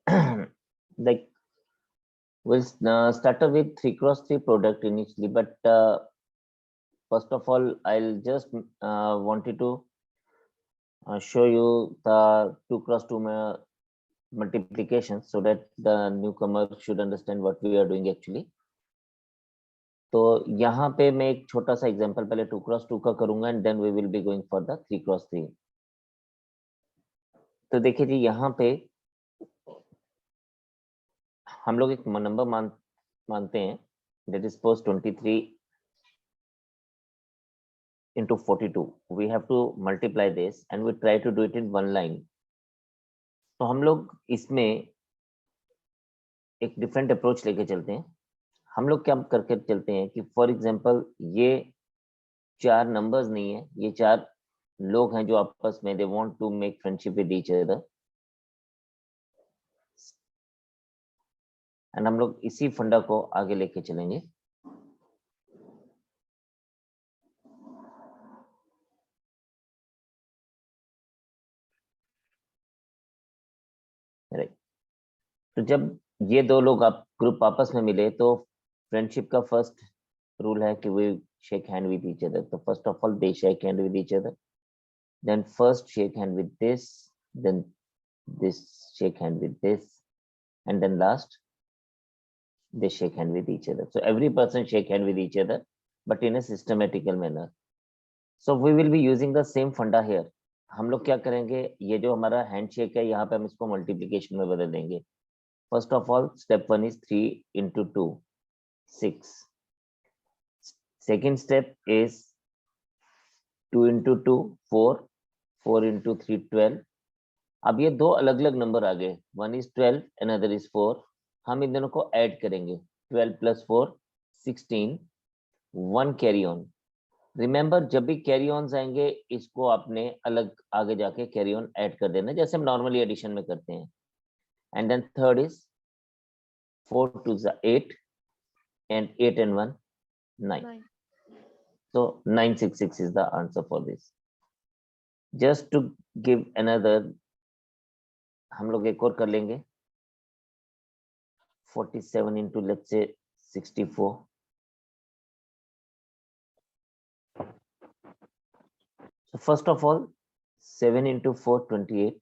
like we'll start off with 3x3 product initially, but first of all, I'll just wanted to show you the 2x2 multiplication so that the newcomer should understand what we are doing actually. तो यहाँ पे मैं एक छोटा सा example पहले 2x2 का करूंगा and then we will be going for the 3x3. तो देखिए जी, यहाँ पे हम लोग एक नंबर मानते हैं, that is suppose 23 into 42. We have to multiply this and we try to do it in one line. तो हम लोग इसमें एक डिफरेंट अप्रोच लेके चलते हैं. हम लोग क्या करके चलते हैं कि फॉर एग्जांपल ये 4 नंबर्स नहीं है, ये 4 लोग हैं जो आपस में they want to make friendship with each other, and हम लोग इसी फंडा को आगे लेके चलेंगे. राइट. तो जब ये दो लोग आप ग्रुप आपस में मिले तो फ्रेंडशिप का फर्स्ट रूल है कि we shake hand with each other. तो first of all they shake hand with each other, then first shake hand with this, then this shake hand with this, and then last they shake hand with each other. So every person shake hand with each other, but in a systematical manner. So we will be using the same funda here. हम लोग क्या करेंगे, ये जो हमारा handshake है यहाँ पे हम इसको मल्टीप्लिकेशन में बदल देंगे. First of all step 1 is 3 into 2, 6. Second step is 2 into 2, 4, 4 into 3, 12. अब ये दो अलग अलग नंबर आ गए, 1 is 12, another is 4. हम इन दोनों को ऐड करेंगे, 12 plus 4, 16, 1 कैरी ऑन. रिमेंबर जब भी कैरी ऑन आएंगे इसको आपने अलग आगे जाके कैरी ऑन ऐड कर देना, जैसे हम नॉर्मली एडिशन में करते हैं. And then third is 4 to 8 and 8 and 1, 9. So 966 is the answer for this. Just to give another, हम लोग एक और कर लेंगे, 47 into let's say 64. So first of all 7 into 4, 28.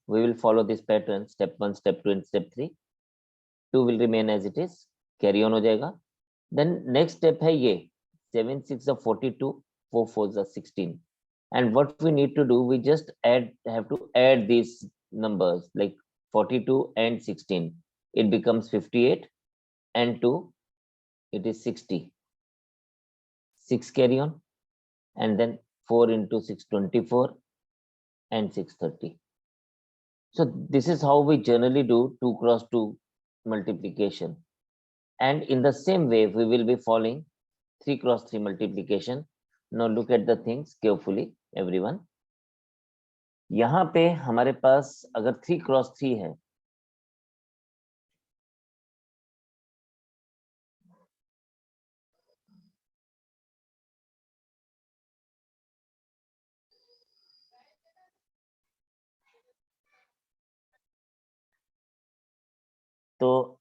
We will follow this pattern, step 1, step 2 and step 3. 2 will remain as it is, carry on हो जाएगा. Then next step है ये 7 6 are 42, 4 4 are 16. And what we need to do, we just have to add these numbers like 42 and 16. It becomes 58 and 2, it is 60. 6 carry on, and then 4 into 6, 24 and 6, 30. So this is how we generally do 2 cross 2 multiplication. And in the same way we will be following 3 cross 3 multiplication. Now look at the things carefully everyone. यहाँ पे हमारे पास अगर 3 cross 3 है, तो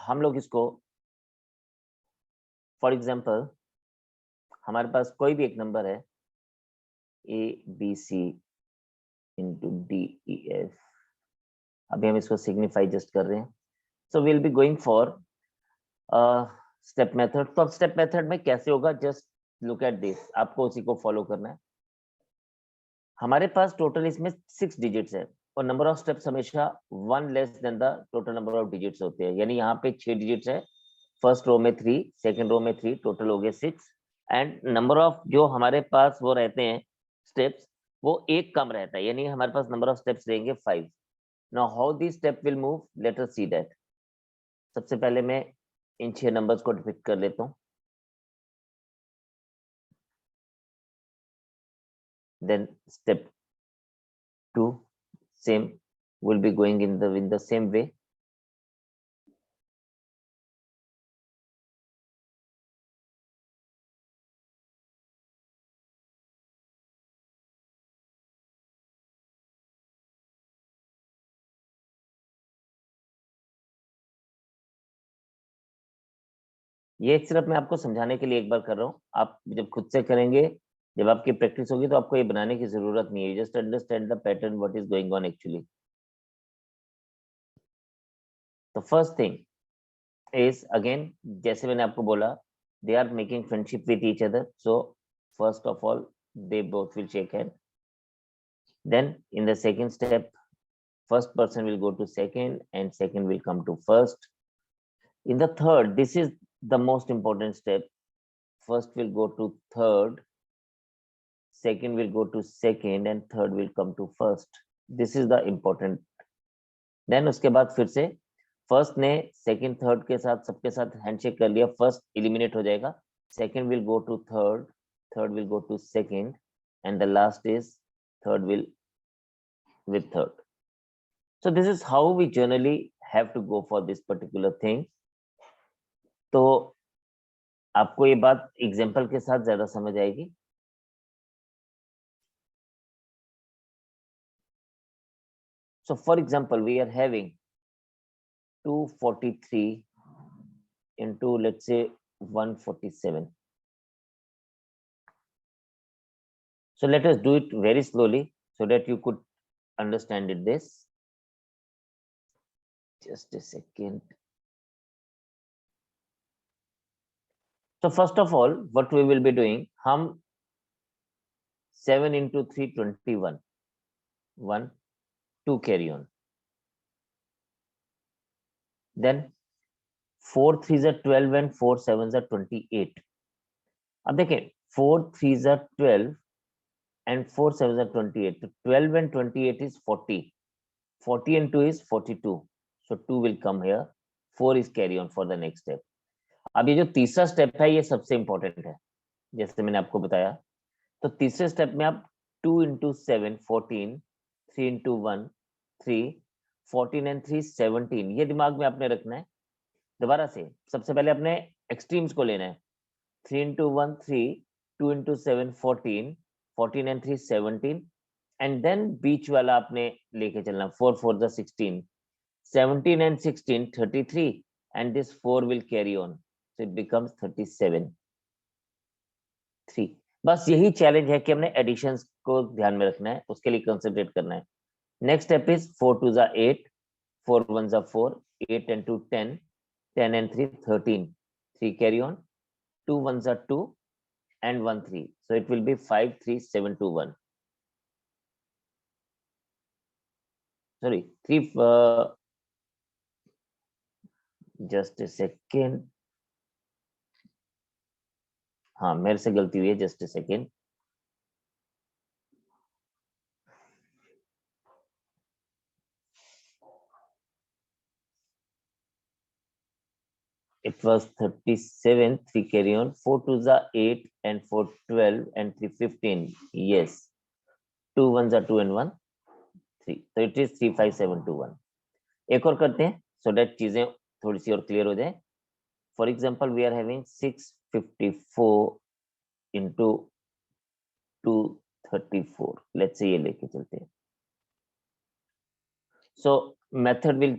हम लोग इसको for example हमारे पास कोई भी एक नंबर है A B C into D E F. अभी हम इसको सिग्निफाई जस्ट कर रहे हैं. So will be going for step method. तो अब स्टेप मेथड में कैसे होगा, जस्ट लुक एट दिस, आपको उसी को फॉलो करना है. हमारे पास टोटल इसमें 6 डिजिट्स है और नंबर ऑफ स्टेप्स हमेशा 1 less than the total number of digits होते हैं. यानी यहाँ पे 6 डिजिट्स है, फर्स्ट रो में 3, सेकंड रो में 3, टोटल हो गए 6. एंड नंबर ऑफ जो हमारे पास वो रहते हैं स्टेप्स, वो एक कम रहता है, यानी हमारे पास नंबर ऑफ स्टेप्स रहेंगे 5. Now how this step will move, late us see that. सबसे पहले मैं इन 6 नंबर्स को डिपिक्ट कर लेता हूँ. Then step 2, same, will be going in the same way. ये सिर्फ मैं आपको समझाने के लिए एक बार कर रहा हूँ, आप जब खुद से करेंगे, जब आपकी प्रैक्टिस होगी तो आपको ये बनाने की जरूरत नहीं है, just understand the pattern what is going on actually. तो फर्स्ट थिंग इज अगेन, जैसे मैंने आपको बोला, they are making friendship with each other, so first of all they both will shake hand. Then in the second step, first person will go to second and second will come to first. In the third, this is the most important step. First will go to third, second will go to second and third will come to first. This is the important. Then उसके बाद फिर से first ने second third के साथ सबके साथ handshake कर लिया, फर्स्ट एलिमिनेट हो जाएगा, second will go to third, third will go to second and the last is third will with third. So this is how we generally have to go for this particular thing. तो आपको ये बात example के साथ ज्यादा समझ आएगी। So for example, we are having 243 into, let's say, 147. So let us do it very slowly so that you could understand it this. Just a second. So first of all, what we will be doing, हम 7 into 3, 21. 1, 2 carry on. Then 4 3s are 12 and 4 7s are 28. अब देखें 4 3s are 12 and 4 7s are 28. So 12 and 28 is 40. 40 and 2 is 42. So 2 will come here. 4 is carry on for the next step. अब ये जो तीसरा step है ये सबसे important है, जैसे मैंने आपको बताया। तो तीसरे स्टेप में आप 2 into 7 14, 3 into 1 3, 14 and 3 17, ये दिमाग में आपने रखना है। दोबारा से सबसे पहले अपने एक्सट्रीम्स को लेना है, 3 into 1 3, 2 into 7 14, 14 and 3 17, and then बीच वाला आपने लेके चलना, 4 4 the 16, 17 and 16 33, and this 4 will carry on, so it becomes 37 3। बस यही चैलेंज है कि हमने एडिशंस को ध्यान में रखना है, उसके लिए कंसंट्रेट करना है। नेक्स्ट स्टेप इज 4 2 जा 8, 4 1 जा 4, 8 and 2 10, 10 and 3 13, 3 carry on, 2 1 जा 2 and 1 3, so it will be 5 3 7 2 1, sorry 3 just a second, हाँ मेरे से गलती हुई है, just a second. It was 37, 3 carry on, 4 2s are 8 and 4 12 and 3 15, yes, 2 1s are 2 and 1 3, so it is 3 5 7 2 1। एक और करते हैं so that चीजें थोड़ी सी और क्लियर हो जाए। For example we are having 654 into 234, let's say ये लेके चलते हैं। So method will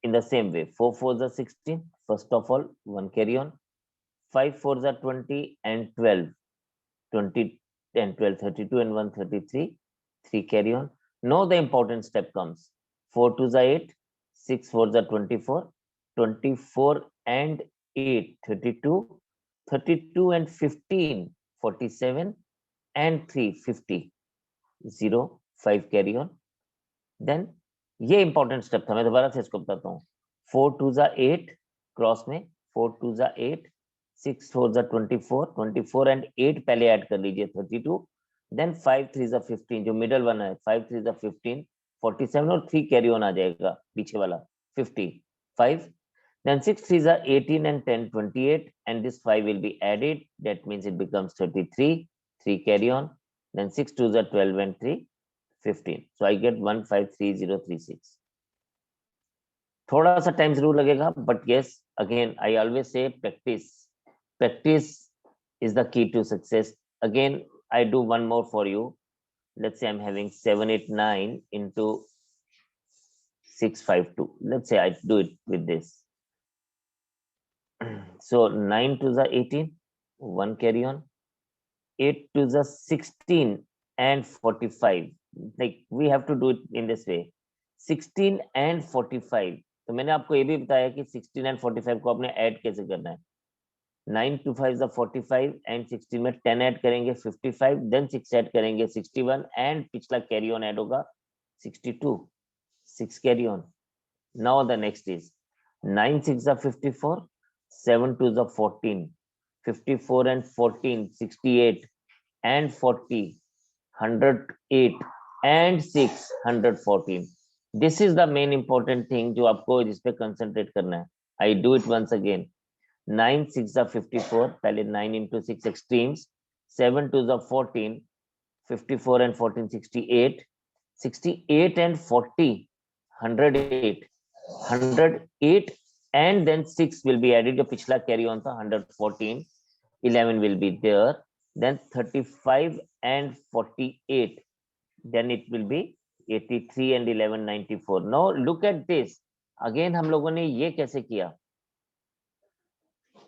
in the same way, 4 4s are 16, first of all 1 carry on, 5 4s are 20 and 12, 20 and 12 32 and 1 33, 3 carry on. Now the important step comes, 4 2s are 8, 6 4s are 24, 24 and 8 32, 32 and 15 47 and 3 50, 0 5 carry on. Then ये important step था, मैं दोबारा से इसको बताता हूँ। 4 2 जा 8 cross में, 4 2 जा 8, 6 4 जा 24, 24 एंड 8 पहले ऐड कर लीजिए 32, देन 5 3 जा 15, जो मिडल वन है 5 3 जा 15 47 और 3 कैरी ऑन आ जाएगा पीछे वाला 55, then 6 3 जा 18 and 10 28 and this 5 will be added, that means it becomes 33, 3 carry on, then 6 2 जा 12 and 3 15, so I get 153036। थोड़ा सा टाइम जरूर लगेगा, but yes, again I always say practice is the key to success। Again I do one more for you, let's say I'm having 789 into 652, let's say I do it with this So 9 to the 18, 1 carry on. 8 to the 16 and 45. Like we have to do it in this way. 16 and 45. तो मैंने आपको ये भी बताया कि 16 and 45 को आपने add कैसे करना है. 9 to 5 is 45 and 16 में 10 ऐड करेंगे 55, then 6 ऐड करेंगे 61 and पिछला कैरी ऑन ऐड होगा 62. 6 carry on. Now the next is 9 6 are 54, 7 2 are 14, 54 and 14 68 and 40 108 and 6 114. This is the main important thing जो आपको जिस पे concentrate करना है. I do it once again. 9 6 are 54, पहले 9 into 6 extremes, 7 2 are 14, 54 and 14 68, 68 and 40 108, 108 and then 6 will be added. जो पिछला carry on था 114, 11 will be there, then 35 and 48, then it will be 83 and 11 94. Now look at this again. हम लोगों ने ये कैसे किया?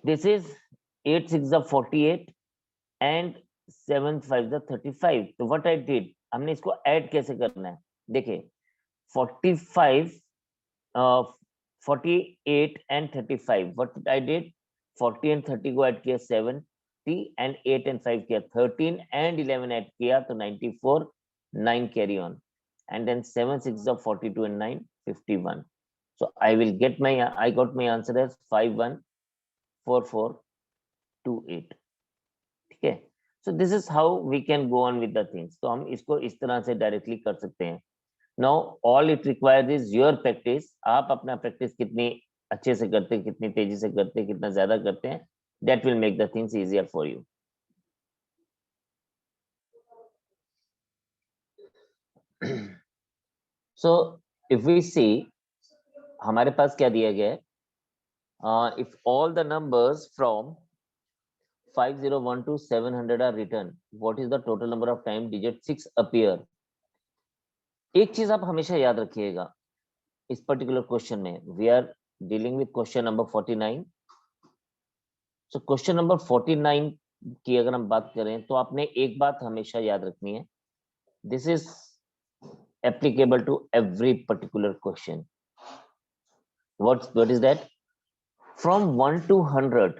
This is 8 6 are 48 and 7 5 are 35. तो what I did, हमने इसको ऐड कैसे करना है? देखिए 45 48 and 35. What I did, 40 and 30 को ऐड किया 70 and 8 and 5 किया 13 and 11 ऐड किया तो 94, 9 carry on, and then 7 6 are 42 and 9 51. So I got my answer as 514428. ठीक है. So this is how we can go on with the things. तो हम इसको इस तरह से डायरेक्टली कर सकते हैं. Now all it requires is your practice. आप अपना प्रैक्टिस कितनी अच्छे से करते हैं, कितनी तेजी से करते हैं, कितना ज्यादा करते हैं, that will make the things easier for you. So if we see, हमारे पास क्या दिया गया है? If all the numbers from 5012 to 700 are written, what is the total number of time digit 6 appear? एक चीज आप हमेशा याद रखिएगा इस पर्टिकुलर क्वेश्चन में. We are dealing with question number 49. So question number 49 की अगर हम बात करें तो आपने एक बात हमेशा याद रखनी है. This is applicable to every particular question. What is that? From 1 to 100,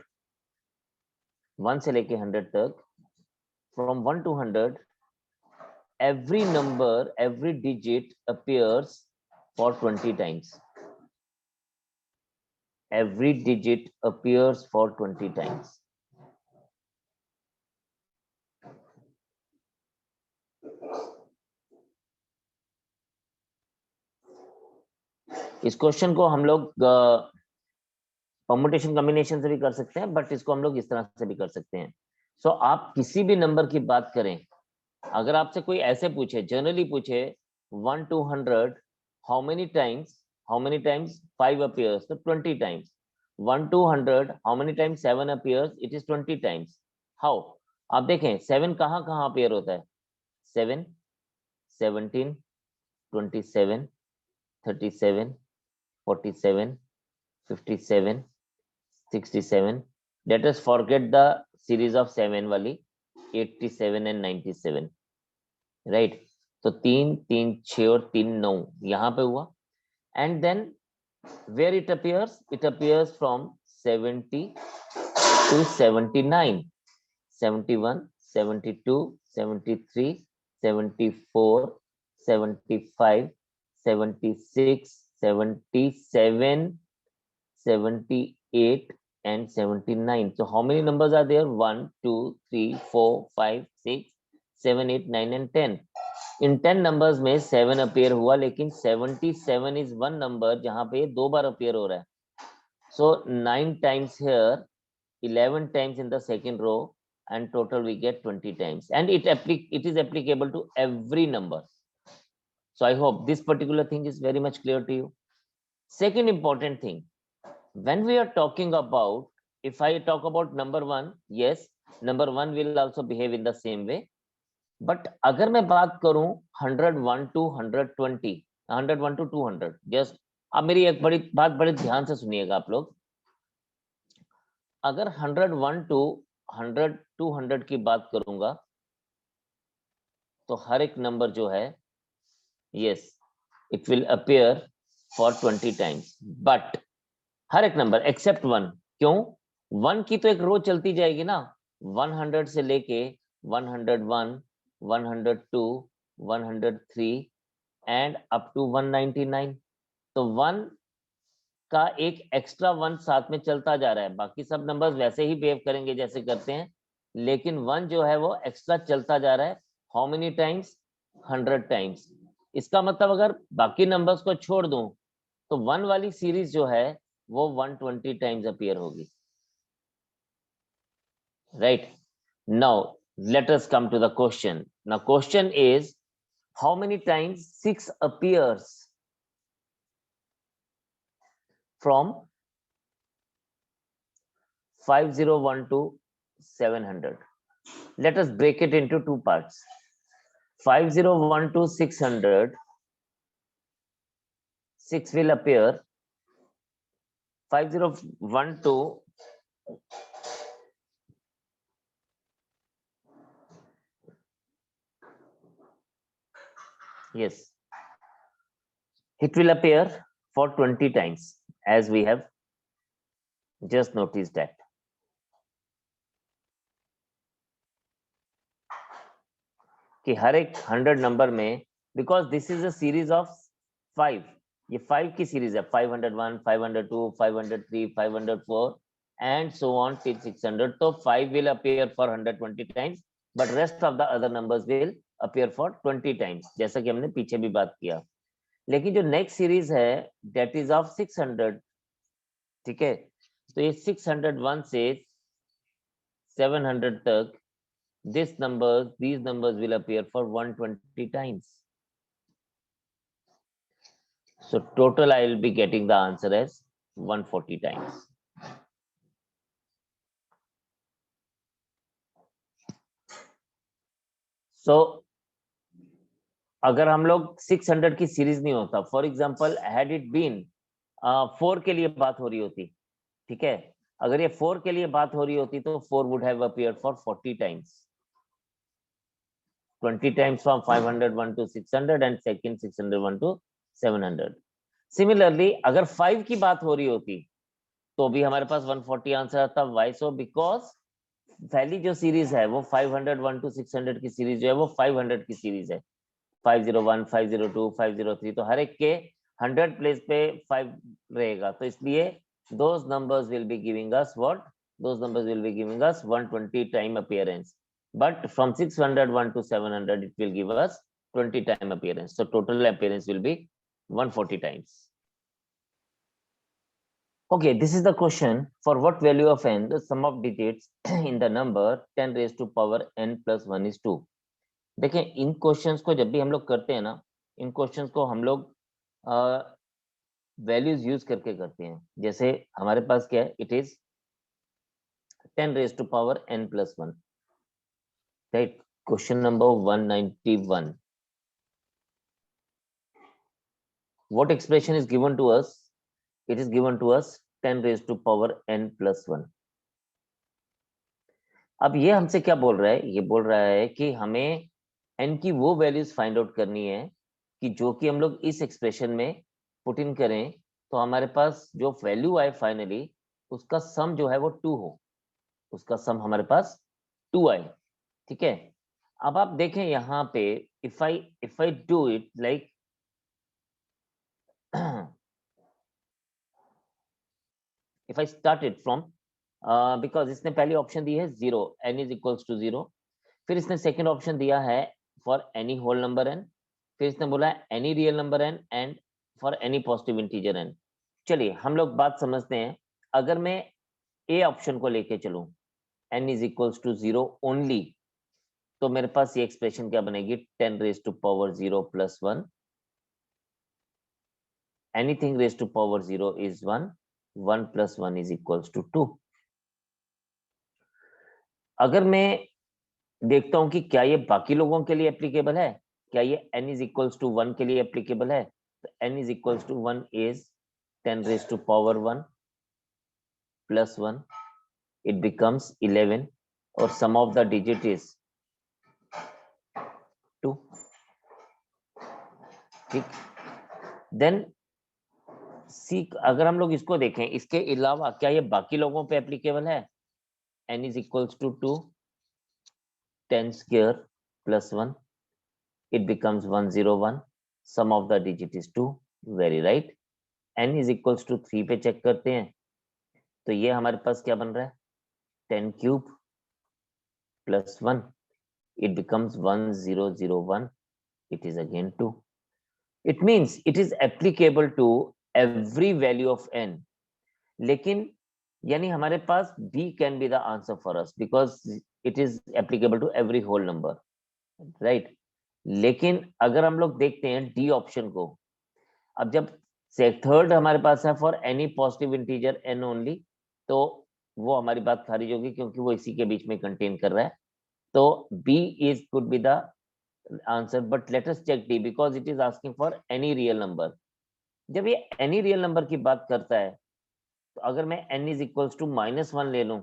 1 से लेके 100 तक, from 1 to 100, every number, every digit appears for 20 times. Every digit appears for 20 times. इस क्वेश्चन को हम लोग परमुटेशन कॉम्बिनेशन से भी कर सकते हैं, बट इसको हम लोग इस तरह से भी कर सकते हैं. सो आप किसी भी नंबर की बात करें, अगर आपसे कोई ऐसे पूछे, जनरली पूछे 1 to 100 how many times 5 appears, तो 20 times. 1 to 100 how many times 7 appears, it is 20 times. how? आप देखें 7 कहाँ कहाँ अपीयर होता है? 7 17 27 37 47 57 67. let us forget the series of 7 वाली 87 and 97, राइट. तो 3 3 6 और 3 9 यहाँ पे हुआ. And then where it appears from 70 to 79, 71 72 73 74 75 76 77 78 and 79. so how many numbers are there? 1 2 3 4 5 6 7 8 9 and 10. In 10 numbers में 7 अपीयर हुआ, लेकिन 77 इज वन नंबर जहां पे 2 बार अपीयर हो रहा है. So 9 times here, 11 times in the second row, and total we get 20 times. And it is applicable to every number. So I hope this particular thing is very much clear to you. Second important thing, when we are talking about, if I talk about number 1, yes, number 1 will also behave in the same way. But अगर मैं बात करूं 101 to 120, 101 to 200, just अब मेरी एक बड़ी बात बड़े ध्यान से सुनिएगा आप लोग. अगर 101 टू 100 200 की बात करूंगा तो हर एक नंबर जो है, yes, it will appear for 20 times, but हर एक नंबर एक्सेप्ट 1। क्यों? 1 की तो एक रो चलती जाएगी ना, 100 से लेके 101, 102, 103 एंड अप टू 199। तो 1 का एक एक्स्ट्रा 1 साथ में चलता जा रहा है, बाकी सब नंबर्स वैसे ही बिहेव करेंगे जैसे करते हैं, लेकिन 1 जो है वो एक्स्ट्रा चलता जा रहा है। How many times? 100 टाइम्स। इसका मतलब अगर बाकी नंबर्स को छोड़ दूं तो 1 वाली सीरीज जो है वो 120 टाइम्स अपीयर होगी, right? Now let us come to the question. Now question is, how many times 6 appears from 501 to 700? Let us break it into two parts. 501 to 600, 6 will appear. 501 to yes, it will appear for 20 times, as we have just noticed that. कि हर एक 100 number में, because this is a series of 5, ये 5 की series है, 501, 502, 503, 504 and so on till 600। तो 5 will appear for 120 times, but rest of the other numbers will appear for 20 times, जैसा कि हमने पीछे भी बात किया। लेकिन जो नेक्स्ट सीरीज है दैट इज ऑफ 600, ठीक है? तो ये 601 से 700 तक these numbers will appear for 120 times. So total I will be getting the answer as 140 times. So अगर हम लोग 600 की सीरीज नहीं होता, for example had it been 4 के लिए बात हो रही होती, ठीक है, अगर ये 4 के लिए बात हो रही होती तो 4 would have appeared for 40 times, 20 times from 501 to 600 and second 601 to 700. Similarly अगर 5 की बात हो रही होती तो भी हमारे पास 140 आंसर आता। Why so? बिकॉज पहली जो सीरीज है वो 501 टू 600 की सीरीज जो है वो 500 की सीरीज है, 501, 502, 503, तो हर एक के 100 प्लेस पे 5 रहेगा, तो इसलिए those numbers will be giving us what? Those numbers will be giving us 120 time appearance, but from 601 to 700 it will give us 20 time appearance, so total appearance will be 140 times. Okay, this is the question. For what value of n, the sum of digits in the number 10 raised to power n plus 1 is 2. देखें, इन questions को जब भी हम लोग करते हैं ना, इन questions को हम लोग वैल्यूज यूज करके करते हैं। जैसे हमारे पास क्या है, it is 10 raised to power n plus 1, right? Question number 191. What expression is given to us? It is given to us 10 raised to power n plus 1. अब ये हमसे क्या बोल रहा है? ये बोल रहा है कि हमें n की वो वैल्यूज फाइंड आउट करनी है कि जो कि हम लोग इस एक्सप्रेशन में पुट इन करें तो हमारे पास जो वैल्यू आए फाइनली उसका सम जो है वो 2 हो, उसका सम हमारे पास 2 आए, ठीक है? अब आप देखें यहाँ पे, if I do it like if I start it from, because इसने पहली ऑप्शन दी है 0, n इज इक्वल्स टू 0, फिर इसने सेकंड ऑप्शन दिया है for any whole number n, फिर इसने बोला any real number n and for any positive integer n। चलिए हम लोग बात समझते हैं। अगर मैं ए ऑप्शन को लेके चलूं, n is equals to 0 only, तो मेरे पास ये एक्सप्रेशन क्या बनेगी? 10 raise to power 0 plus 1, anything raise to power 0 is 1, 1 plus 1 is equals to 2। अगर मैं देखता हूं कि क्या ये बाकी लोगों के लिए एप्लीकेबल है, क्या ये n इज इक्वल्स टू 1 के लिए एप्लीकेबल है, तो n is equals to 1 is 10 raise to power 1 plus 1, it becomes 11 और sum of the digit is 2. ठीक, then सी अगर हम लोग इसको देखें, इसके अलावा क्या ये बाकी लोगों पे एप्लीकेबल है? n is equals to 2, 10 square plus 1, it becomes 101, sum of the digit is 2, very right. n is equals to 3 पे चेक करते हैं, तो ये हमारे पास क्या बन रहा है? 10 cube plus 1, it becomes 1001, it is again 2. It means it is applicable to every value of n. लेकिन यानी हमारे पास B can be the answer for us because it is applicable to every whole number, right? लेकिन अगर हम लोग देखते हैं D option को, अब जब थर्ड हमारे पास है for any positive integer n only, तो वो हमारी बात खारिज होगी क्योंकि वो इसी के बीच में कंटेन कर रहा है. तो B is could be the answer, but let us check D because it is asking for any real number. जब ये any real number की बात करता है, तो अगर मैं n is equals to -1 ले लूं,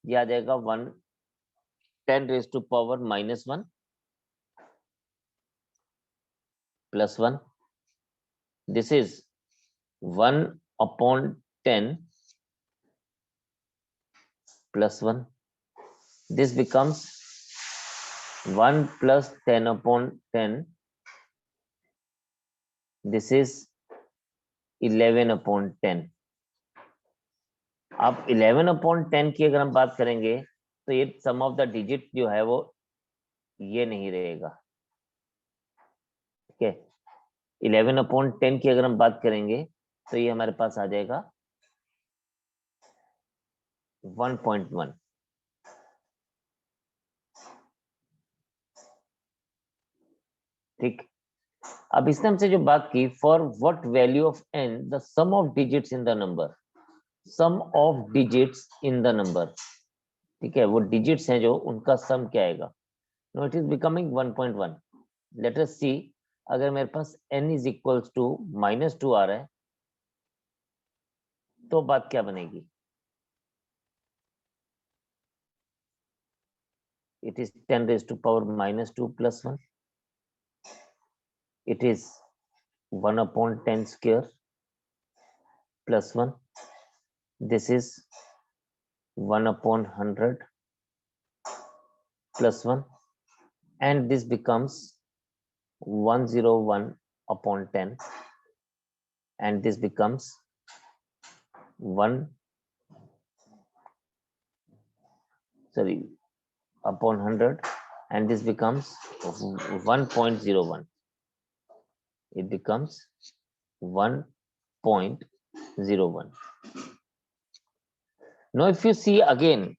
ये आ जाएगा 10 raised to power -1 plus 1. This is 1 upon 10 plus 1. This becomes 1 plus 10 upon 10. This is 11 upon 10. अब 11 upon 10 की अगर हम बात करेंगे तो ये सम ऑफ द डिजिट जो है वो ये नहीं रहेगा. ठीक है, 11 upon 10 की अगर हम बात करेंगे तो ये हमारे पास आ जाएगा 1.1. ठीक, अब इसने हमसे जो बात की, for what value of n the sum of digits in the number, sum of digits in the number. ठीक है, वो डिजिट्स हैं जो उनका सम क्या आएगा. No, it is becoming 1.1. Let us see, अगर मेरे पास n इज इक्वल्स टू -2 आ रहा है तो बात क्या बनेगी? It is 10 raised to power -2 plus 1. It is 1 upon 10 square plus 1. This is 1 upon 100 plus 1, and this becomes 101 upon 10, and this becomes 1 upon 100, and this becomes 1.01. It becomes 1.01. Now if you see again,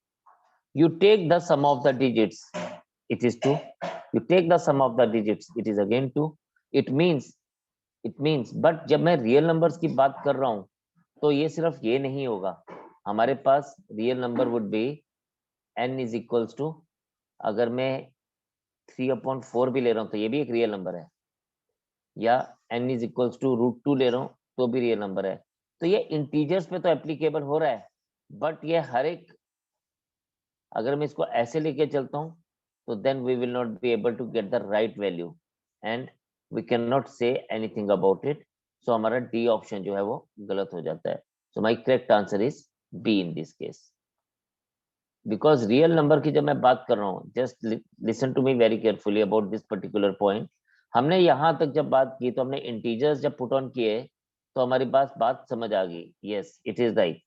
you take the sum of the digits, it is 2. You take the sum of the digits, it is again 2. It means but जब मैं real numbers की बात कर रहा हूं तो ये सिर्फ ये नहीं होगा, हमारे पास real number would be n is equals to, अगर मैं 3/4 भी ले रहा हूं तो ये भी एक रियल नंबर है, या n इज इक्वल्स टू √2 ले रहा हूं तो भी रियल नंबर है. तो ये इंटीजर्स पे तो एप्लीकेबल हो रहा है, बट ये हर एक, अगर मैं इसको ऐसे लेके चलता हूं तो then we will not be able to get the right value and we can not say anything about it. So हमारा डी ऑप्शन जो है वो गलत हो जाता है. So my correct answer is be in this case, because real number की जब मैं बात कर रहा हूँ, just listen to me very carefully about this particular point. हमने यहाँ तक जब बात की तो हमने इंटीजर्स जब पुट ऑन किए तो हमारी बात समझ आ गई, यस इट इज राइट.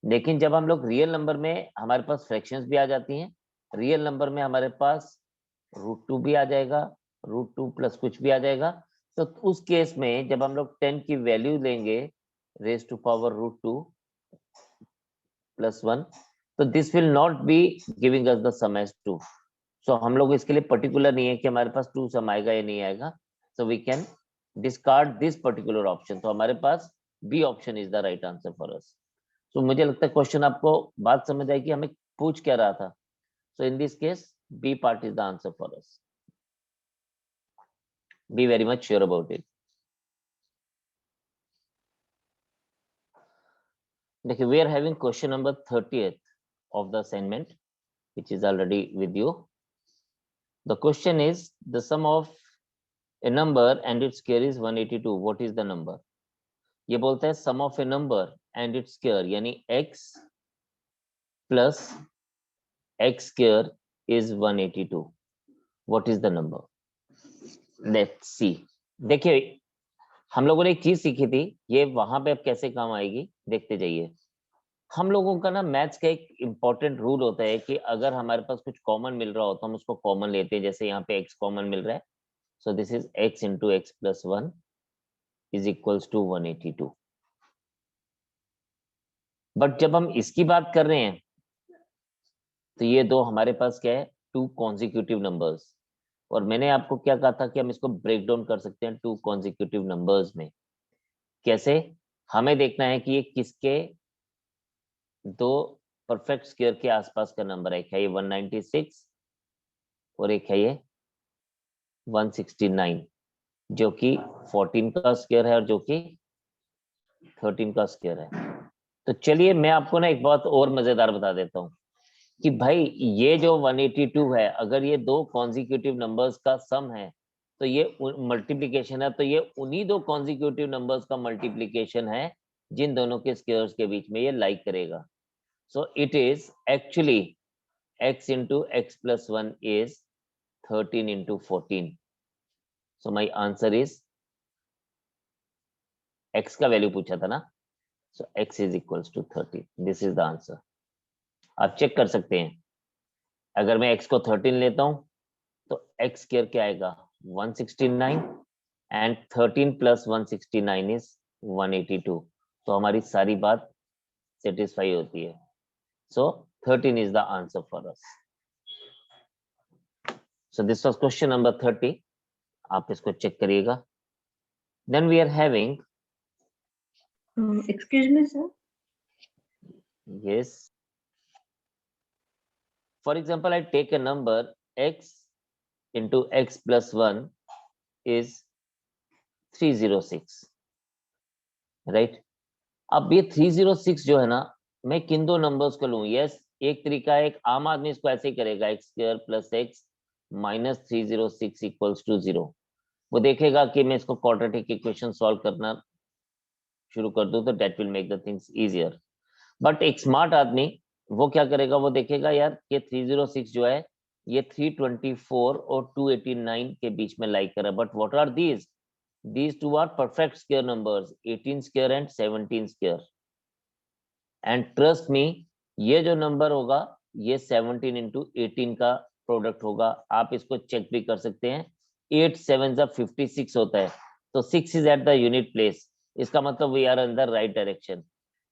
लेकिन जब हम लोग रियल नंबर में, हमारे पास फ्रैक्शंस भी आ जाती हैं, रियल नंबर में हमारे पास √2 भी आ जाएगा, √2 प्लस कुछ भी आ जाएगा. तो उस केस में जब हम लोग 10 की वैल्यू लेंगे रेज टू पावर √2 प्लस 1, तो this will not be giving us the sum as 2. So हम लोग इसके लिए पर्टिकुलर नहीं है कि हमारे पास 2 सम आएगा या नहीं आएगा. So we can discard this particular option. तो हमारे पास B option is the right answer for us. तो मुझे लगता है क्वेश्चन आपको बात समझ आई कि हमें पूछ क्या रहा था. So in this case B part is the answer for us. Be very much sure about it. देखिए, we are having question number 30th. of the assignment which is already with you. The question is the sum of a number and its square is 182. What is the number? ये बोलता है sum of a number and its square यानी x plus x square is 182. What is the number? Let's see. देखिए हम लोगों ने एक चीज सीखी थी, ये वहां पे अब कैसे काम आएगी देखते जाइए। हम लोगों का ना मैथ्स का एक इंपॉर्टेंट रूल होता है कि अगर हमारे पास कुछ कॉमन मिल रहा हो तो हम उसको कॉमन लेते हैं। जैसे यहाँ पे x कॉमन मिल रहा है, so this is x into x plus 1 is equals to 182। But जब हम इसकी बात कर रहे हैं तो ये दो हमारे पास क्या है, टू कॉन्जिक्यूटिव नंबर्स। और मैंने आपको क्या कहा था कि हम इसको ब्रेक डाउन कर सकते हैं टू कॉन्जिक्यूटिव नंबर्स में। कैसे? हमें देखना है कि ये किसके दो परफेक्ट स्क्वायर के आसपास का नंबर है। एक है ये 196 और एक है ये 169, जो कि 14 का स्क्वायर है और जो कि 13 का स्क्वायर है। तो चलिए मैं आपको ना एक बात और मजेदार बता देता हूँ कि भाई ये जो 182 है, अगर ये दो कॉन्जिक्यूटिव नंबर्स का सम है तो ये मल्टीप्लिकेशन है, तो ये उन्हीं दो कॉन्जिक्यूटिव नंबर्स का मल्टीप्लिकेशन है जिन दोनों के स्क्वायर्स के बीच में ये लाइक करेगा। So it is actually x into x plus 1 is 13 into 14. So my answer is x का वैल्यू पूछा था ना, so x is equals to 13. This is the answer. आप चेक कर सकते हैं, अगर मैं x को 13 लेता हूं तो x स्क्वायर क्या आएगा 169 एंड 13 प्लस 169 इज 182। तो हमारी सारी बात सेटिस्फाई होती है। So 13 is the answer for us. So this was question number 30। आप इसको चेक करिएगा। Then we are having excuse me sir, yes, for example I take a number x into x plus 1 is 306, right? अब ये 306 जो है ना, मैं किन दो नंबर्स को लूं? यस, एक तरीका है, एक आम आदमी इसको ऐसे ही करेगा, x square plus x minus 306 equals to 0। वो देखेगा कि मैं इसको क्वाड्रेटिक इक्वेशन सॉल्व करना शुरू कर दूं तो that will make the things easier. But एक स्मार्ट आदमी वो क्या करेगा, वो देखेगा यार ये 306 जो है ये 324 और 289 के बीच में लाइक कर रहा है। But what are these? These two are perfect square numbers, 18 square and 17 square. And trust me, ये जो नंबर होगा ये 17 into 18 का प्रोडक्ट होगा। आप इसको चेक भी कर सकते हैं। 8 7 जब 56 होता है तो 6 is at the unit place। इसका मतलब we are in the right direction।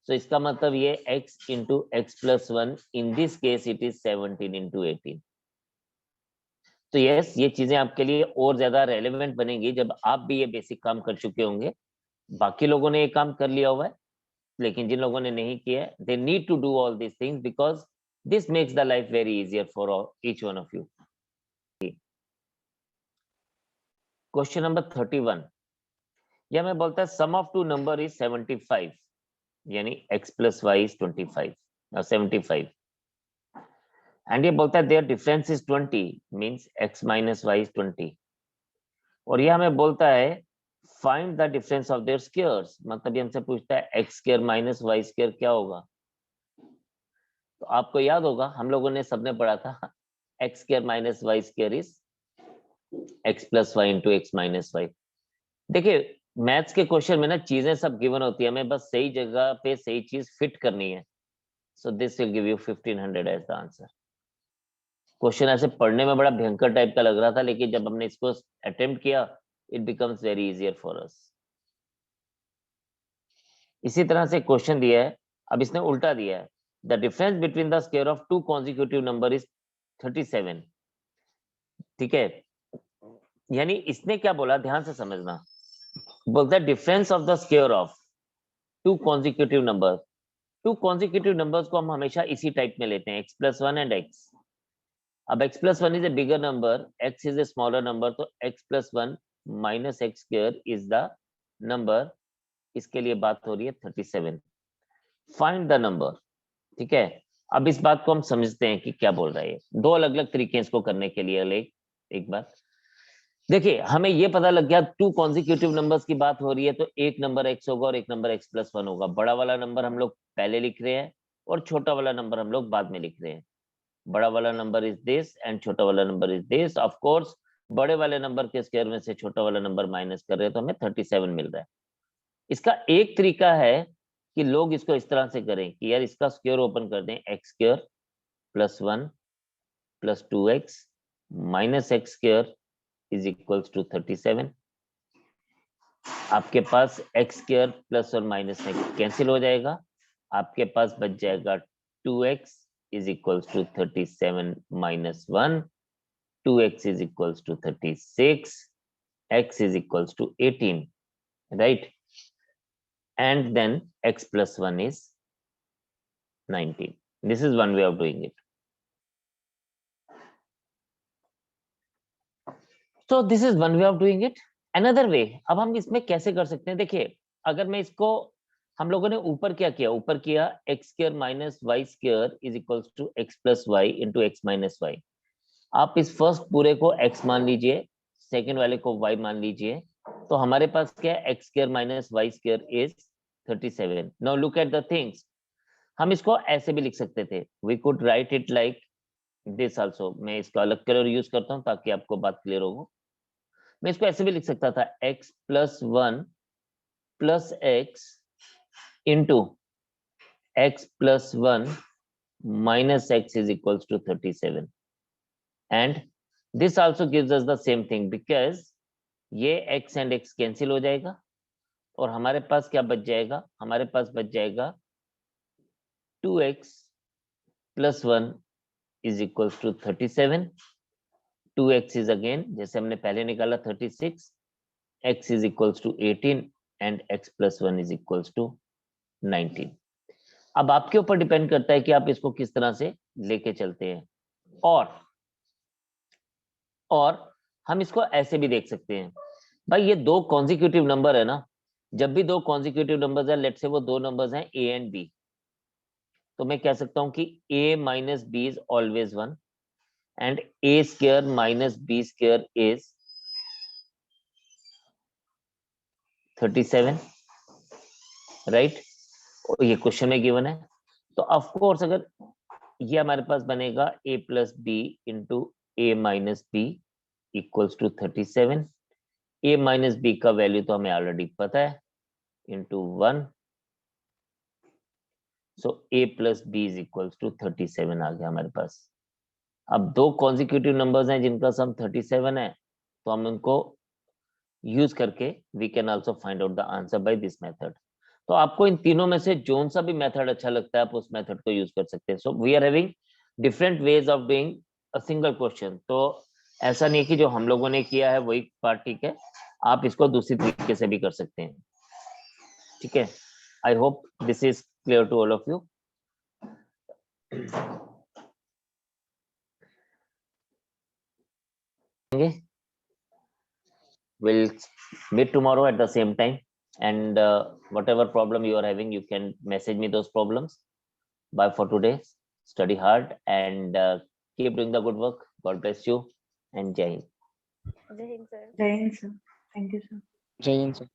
So इसका मतलब ये x into x plus 1, in this case it is 17 into 18। तो यस, ये चीजें आपके लिए और ज्यादा रेलेवेंट बनेंगी जब आप भी ये बेसिक काम कर चुके होंगे। बाकी लोगों ने ये काम कर लिया हुआ है, लेकिन जिन लोगों ने नहीं किया है, they need to do all this things because this makes the life very easier for each one of you. Question number 31, या मैं बोलता है sum of two number is 75, यानी x प्लस वाई इज 25 और 75। एंड ये बोलता है their difference is 20 means x minus y is 20। और ये हमें बोलता है find the difference of their squares, मतलब ये हमसे पूछता है x square minus y square क्या होगा। तो आपको याद होगा हम लोगों ने सबने पढ़ा था x square minus y square is x plus y into x minus y. देखिए मैथ्स के क्वेश्चन में ना चीजें सब गिवन होती है, हमें बस सही जगह पे सही चीज फिट करनी है। So this will give you 1500 as the answer. Question ऐसे पढ़ने में बड़ा भयंकर टाइप का लग रहा था, लेकिन जब हमने इसको अटेम्प्ट किया it becomes very easier for us. इसी तरह से क्वेश्चन दिया है, अब इसने उल्टा दिया है, the difference between the square of two consecutive number is 37। ठीक है, यानी इसने क्या बोला, ध्यान से समझना। बोलता है difference of the square of two consecutive number. Two consecutive numbers को हम हमेशा इसी टाइप में लेते हैं, एक्स प्लस 1 एंड एक्स। अब x plus 1 is a bigger number, x is a smaller number, तो x plus 1 minus x square is the number। इसके लिए बात हो रही है 37। Find the number। ठीक है, अब इस बात को हम समझते हैं कि क्या बोल रहा है। दो अलग अलग तरीके हैं इसको करने के लिए। एक बात देखिए, हमें ये पता लग गया 2 कॉन्जिक्यूटिव नंबर्स की बात हो रही है, तो एक नंबर x होगा और एक नंबर x+1 होगा। बड़ा वाला नंबर हम लोग पहले लिख रहे हैं और छोटा वाला नंबर हम लोग बाद में लिख रहे हैं। बड़ा वाला नंबर इज दिस एंड छोटा वाला number is this. Of course बड़े वाले नंबर के स्क्वायर में से छोटा वाला नंबर माइनस कर रहे हैं तो हमें 37 मिल रहा है। इसका एक तरीका है कि लोग इसको इस तरह से करें कि यार इसका स्क्वायर ओपन कर दें, x² + 1 + 2x - x² is equals to 37। आपके पास x² प्लस और माइनस में कैंसिल हो जाएगा, आपके पास बच जाएगा 2x is equals to 37 - 1, 2x is equals to 36, x is equals to 18, right? And then x plus 1 is 19. This is one way of doing it. So this is one way of doing it. Another way, अब हम इसमें कैसे कर सकते हैं? देखिए, अगर मैं इसको, हम लोगों ने ऊपर क्या किया, ऊपर किया x² - y² is equals to x plus y into x minus y। आप इस फर्स्ट पूरे को x मान लीजिए, सेकेंड वाले को y मान लीजिए, तो हमारे पास क्या है, x² - y² is 37। Now look at the things, हम इसको ऐसे भी लिख सकते थे, we could write it like this also। मैं इसका अलग कलर यूज करता हूं ताकि आपको बात क्लियर हो। मैं इसको ऐसे भी लिख सकता था, x plus 1 plus x into x plus 1 minus x is equals to 37। And this also gives us the same thing because ये x and x कैंसिल हो जाएगा और हमारे पास क्या बच जाएगा, हमारे पास बच जाएगा 2x plus 1 is equals to 37। 2x is again जैसे हमने पहले निकाला 36, x is equals to 18 and x plus 1 is equals to 19। अब आपके ऊपर डिपेंड करता है कि आप इसको किस तरह से लेके चलते हैं। और हम इसको ऐसे भी देख सकते हैं, भाई ये दो कॉन्जिक्यूटिव नंबर है ना, जब भी दो कॉन्जिक्यूटिव नंबर्स है, लेट्स से वो दो नंबर्स हैं a एंड b, तो मैं कह सकता हूं कि a minus b is always 1 and a² minus b² is 37, right? ये क्वेश्चन में गिवन है, तो ऑफ कोर्स अगर ये हमारे पास बनेगा a plus b into a minus b equals to 37। a minus b का वैल्यू तो हमें ऑलरेडी पता है, into 1, so a plus b is equals to 37 आ गया हमारे पास। अब दो कॉन्जिक्यूटिव नंबर्स हैं जिनका सम 37 है, तो हम उनको यूज करके we can also find out the answer by this method. तो आपको इन तीनों में से जोन सा भी मेथड अच्छा लगता है, आप उस मेथड को यूज कर सकते हैं। So we are having different ways of doing a single question. तो ऐसा नहीं है कि जो हम लोगों ने किया है वही पार्ट ठीक है, आप इसको दूसरी तरीके से भी कर सकते हैं, ठीक है? I hope this is clear to all of you. We'll meet tomorrow at the same time, and whatever problem you are having, you can message me those problems. Bye for today. Study hard and keep doing the good work. God bless you and Jai Hind. Jai Hind, sir. Jai Hind, sir. Thank you, sir. Jai Hind, sir.